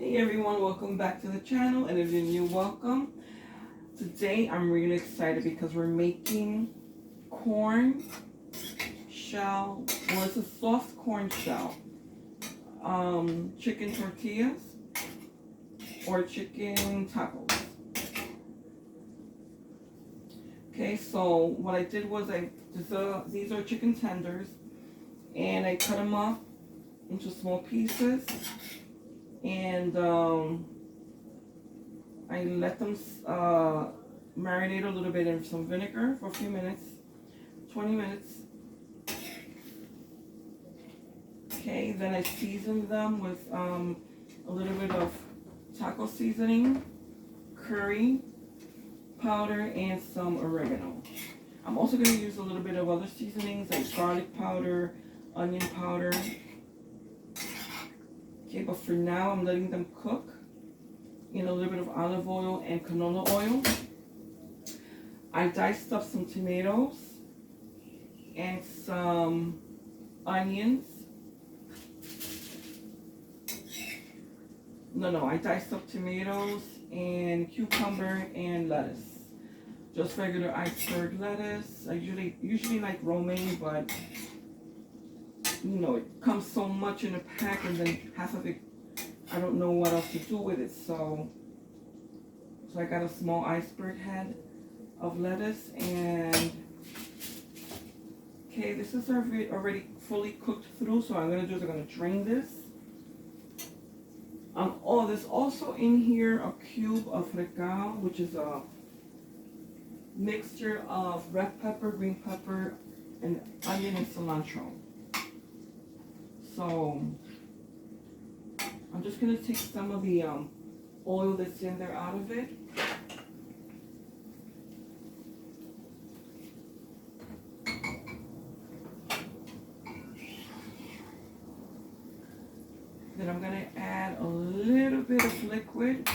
Hey everyone, welcome back to the channel, and if you're new, welcome. Today I'm really excited because we're making corn shell, well it's a soft corn shell, chicken tortillas or chicken tacos. Okay, so what I did was these are chicken tenders, and I cut them up into small pieces, and I let them marinate a little bit in some vinegar for a few minutes, 20 minutes. Okay, then I seasoned them with a little bit of taco seasoning, curry powder, and some oregano. I'm also going to use a little bit of other seasonings like garlic powder, onion powder. Okay, but for now I'm letting them cook in a little bit of olive oil and canola oil. I diced up some tomatoes and some onions. I diced up tomatoes and cucumber and lettuce. Just regular iceberg lettuce. I usually like romaine, but it comes so much in a pack, and then half of it I don't know what else to do with it. So I got a small iceberg head of lettuce, and okay, this is already fully cooked through. So what I'm gonna do is I'm gonna drain this. Oh, there's also in here a cube of fregado, which is a mixture of red pepper, green pepper, and onion and cilantro. So I'm just gonna take some of the oil that's in there out of it. Then I'm gonna add a little bit of liquid.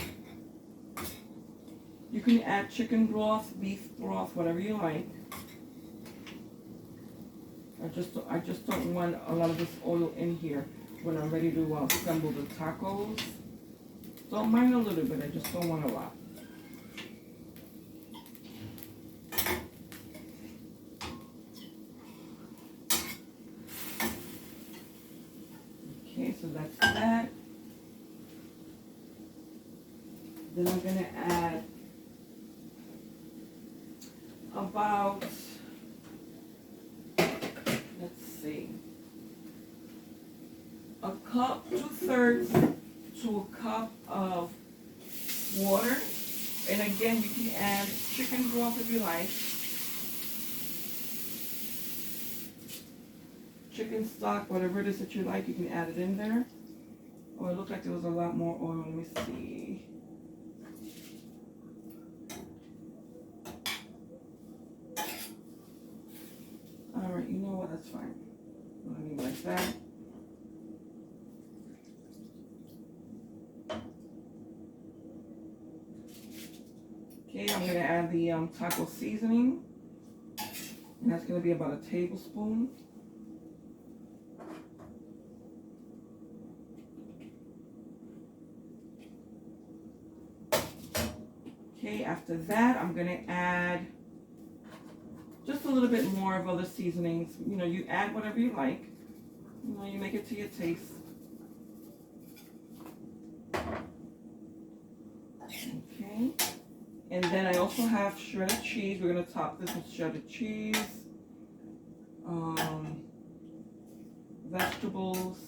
You can add chicken broth, beef broth, whatever you like. I just don't want a lot of this oil in here when I'm ready to assemble the tacos. Don't mind a little bit, I just don't want a lot. Okay, so that's that. Then I'm gonna add about, let's see, a cup, 2/3 to a cup of water. And again, you can add chicken broth if you like, chicken stock, whatever it is that you like, you can add it in there. Oh, it looked like there was a lot more oil. Let me see. All right, you know what? That's fine. I'll leave it like that. Okay, I'm gonna add the taco seasoning, and that's gonna be about a tablespoon. Okay, after that, I'm gonna add just a little bit more of other seasonings. You add whatever you like. You make it to your taste. Okay. And then I also have shredded cheese. We're gonna top this with shredded cheese, vegetables,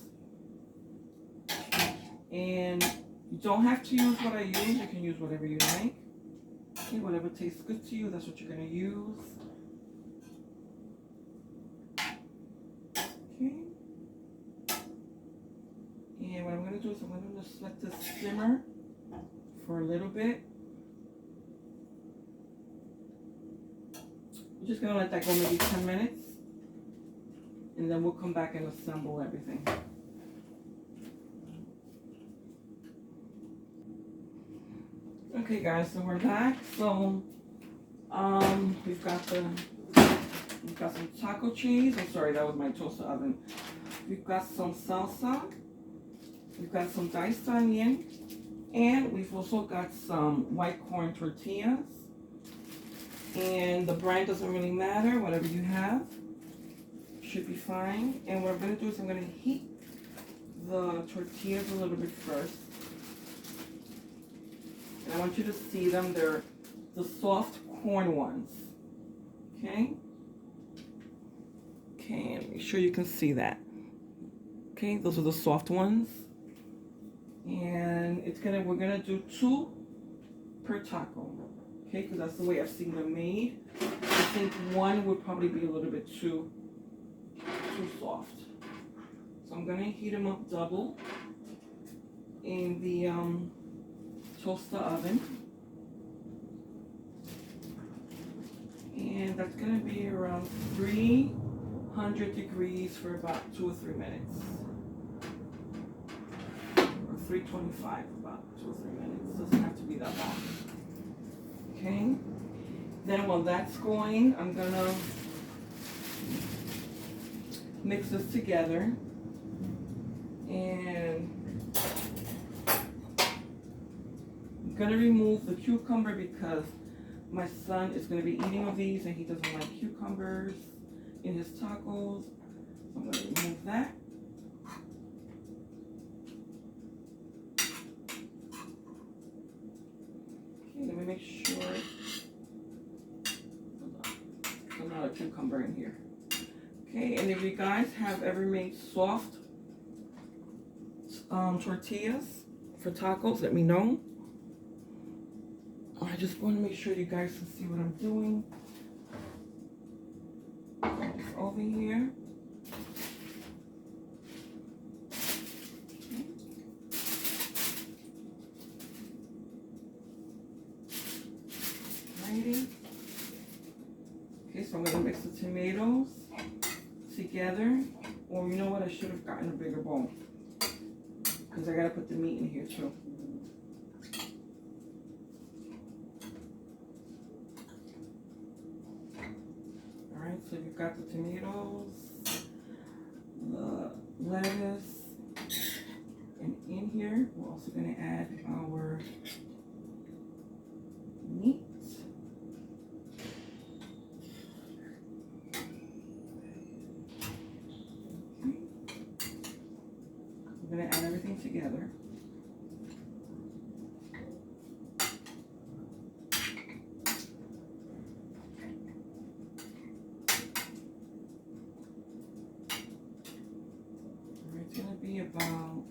and you don't have to use what I use. You can use whatever you like. Okay, whatever tastes good to you, that's what you're gonna use. Okay. And what I'm gonna do is I'm gonna just let this simmer for a little bit. I'm just gonna let that go maybe 10 minutes, and then we'll come back and assemble everything. Okay guys, so we're back. So we've got some taco cheese. I'm sorry, that was my toaster oven. We've got some salsa. We've got some diced onion, and we've also got some white corn tortillas. And the brand doesn't really matter, whatever you have should be fine. And what I'm going to do is I'm going to heat the tortillas a little bit first. And I want you to see them. They're the soft corn ones. Okay? Okay, and make sure you can see that. Okay, those are the soft ones. And we're gonna do 2 per taco. Okay, because that's the way I've seen them made. I think 1 would probably be a little bit too soft. So I'm gonna heat them up double in the toaster oven. And that's gonna be around 300 degrees for about 2 or 3 minutes. Or 325, about 2 or 3 minutes. Doesn't have to be that long. Okay. Then while that's going, I'm gonna mix this together. And I'm gonna remove the cucumber because my son is going to be eating of these and he doesn't like cucumbers in his tacos. So I'm going to remove that. Okay, let me make sure. Hold on. There's not a cucumber in here. Okay, and if you guys have ever made soft tortillas for tacos, let me know. I just want to make sure you guys can see what I'm doing. It's over here. Alrighty. Okay, so I'm going to mix the tomatoes together. Or you know what? I should have gotten a bigger bowl. Because I got to put the meat in here too. So you've got the tomatoes, the lettuce, and in here we're also going to add our meat. Okay. We're going to add everything together. About,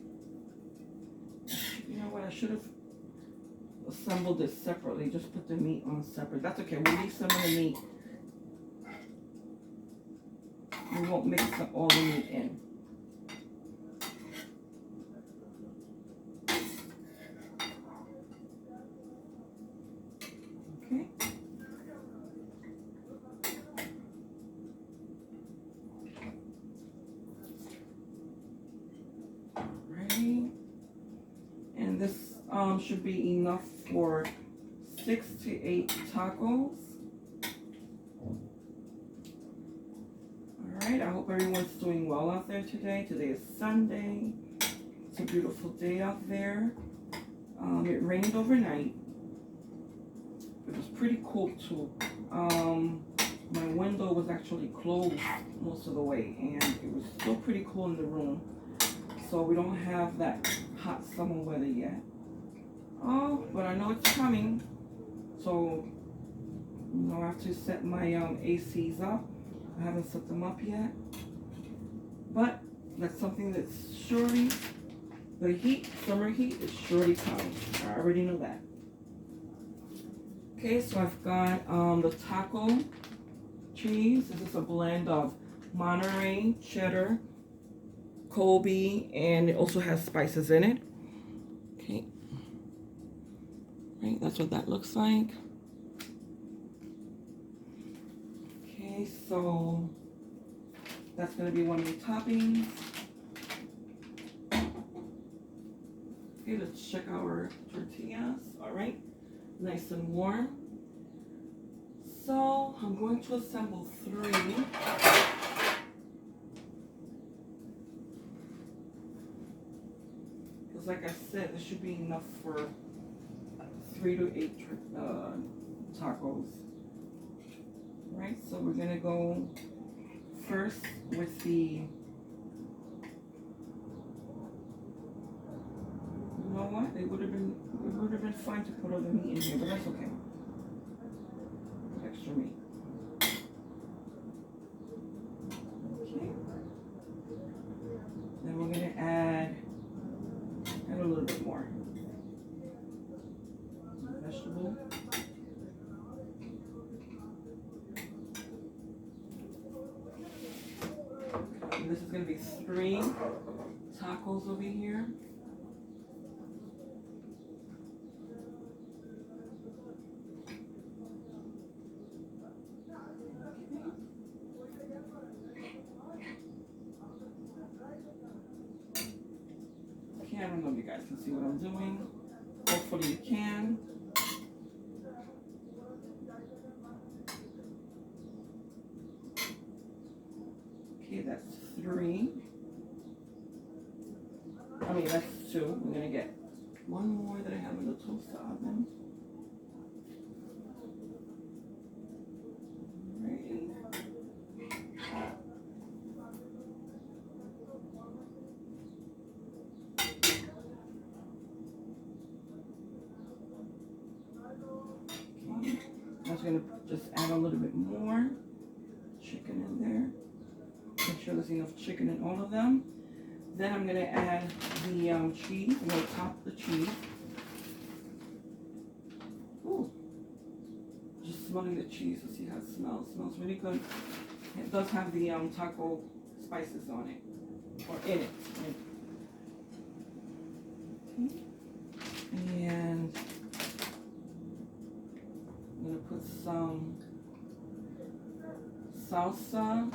you know what, I should have assembled this separately, just put the meat on separate. That's okay, we'll leave some of the meat. We won't mix all the meat in. Okay. And this should be enough for 6 to 8 tacos. Alright, I hope everyone's doing well out there today. Today is Sunday. It's a beautiful day out there. It rained overnight. It was pretty cool too. My window was actually closed most of the way and it was still pretty cool in the room. So we don't have that hot summer weather yet. Oh, but I know it's coming. So, you know, I have to set my ACs up. I haven't set them up yet. But that's something that's surely, the heat, summer heat is surely coming. I already know that. Okay, so I've got the taco cheese. This is a blend of Monterey, cheddar, Colby, and it also has spices in it. Okay. Right, that's what that looks like. Okay, so that's going to be one of the toppings. Okay, let's check our tortillas. All right, nice and warm. So I'm going to assemble 3. Because like I said, there should be enough for 3 to 8 tacos. Right, so we're gonna go first with the, you know what? It would have been fine to put all the meat in here, but that's okay. Extra meat. Okay. Then we're gonna add a little bit more vegetable. And this is gonna be 3 tacos over here. I don't know if you guys can see what I'm doing. Hopefully you can. Okay, that's 3. I mean, that's 2. We're gonna get 1 more that I have in the toaster oven. Alrighty. I'm just gonna just add a little bit more chicken in there. Make sure there's enough chicken in all of them. Then I'm gonna add the cheese. I'm gonna top the cheese. Ooh, just smelling the cheese to see how it smells. It smells really good. It does have the taco spices on it, or in it. Okay. And I'm gonna put some salsa.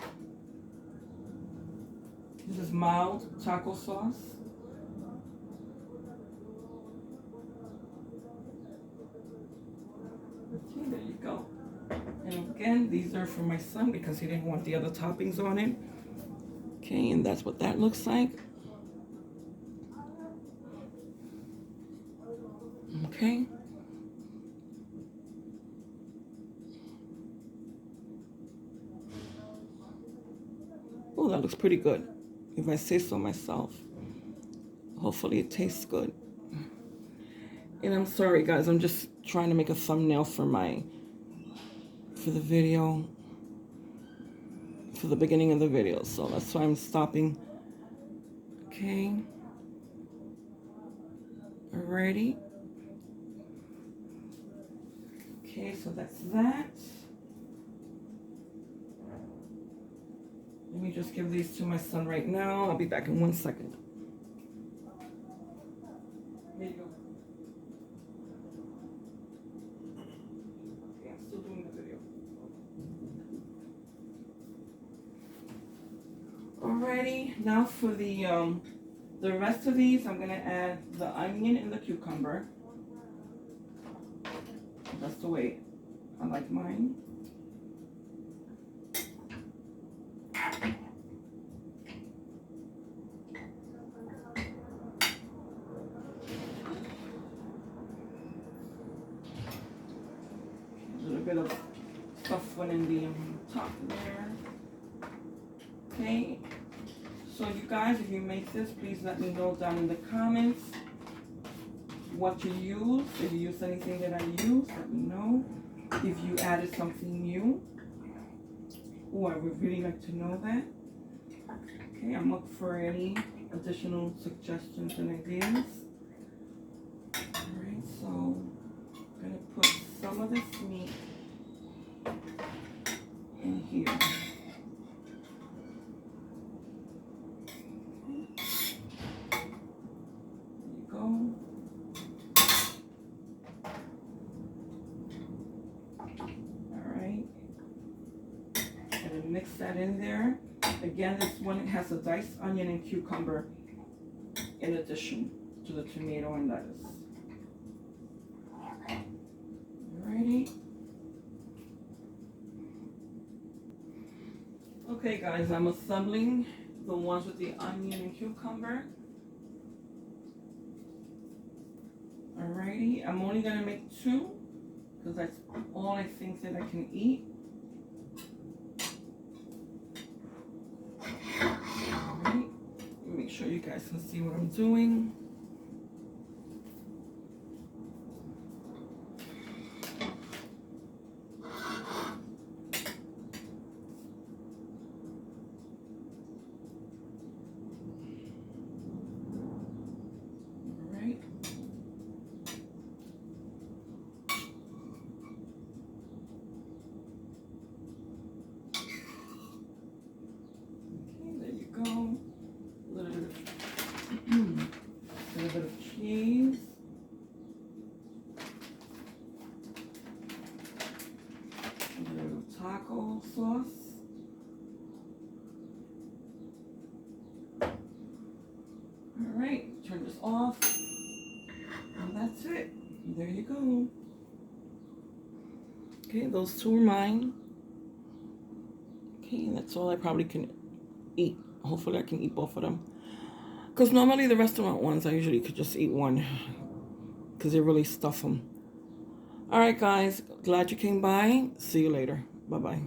This is mild taco sauce. Okay, there you go. And again, these are for my son because he didn't want the other toppings on it. Okay, and that's what that looks like. Okay. Oh, that looks pretty good, if I say so myself. Hopefully it tastes good. And I'm sorry guys, I'm just trying to make a thumbnail for the video, for the beginning of the video, so that's why I'm stopping. Okay. Alrighty. Okay, so that's that. Let me just give these to my son right now. I'll be back in 1 second. Here you go. Okay, I'm still doing the video. Alrighty, now for the rest of these, I'm gonna add the onion and the cucumber. That's the way I like mine. A little bit of stuff went in the top there. Okay, so you guys, if you make this, please let me know down in the comments what you use. If you use anything that I use, let me know. If you added something new, oh, I would really like to know that. Okay, I'm looking for any additional suggestions and ideas. Alright, so I'm gonna put some of this meat in here. Mix that in there. Again, this one has a diced onion and cucumber in addition to the tomato and lettuce. Alrighty. Okay guys, I'm assembling the ones with the onion and cucumber. Alrighty, I'm only gonna make 2 because that's all I think that I can eat. Alright, make sure you guys can see what I'm doing. Alright. Go. A little bit of cheese. A little bit of taco sauce. All right, turn this off. And that's it. There you go. Okay, those 2 are mine. Okay, that's all I probably can eat. Hopefully I can eat both of them. Because normally the restaurant ones, I usually could just eat one. Because they really stuff them. Alright guys, glad you came by. See you later. Bye-bye.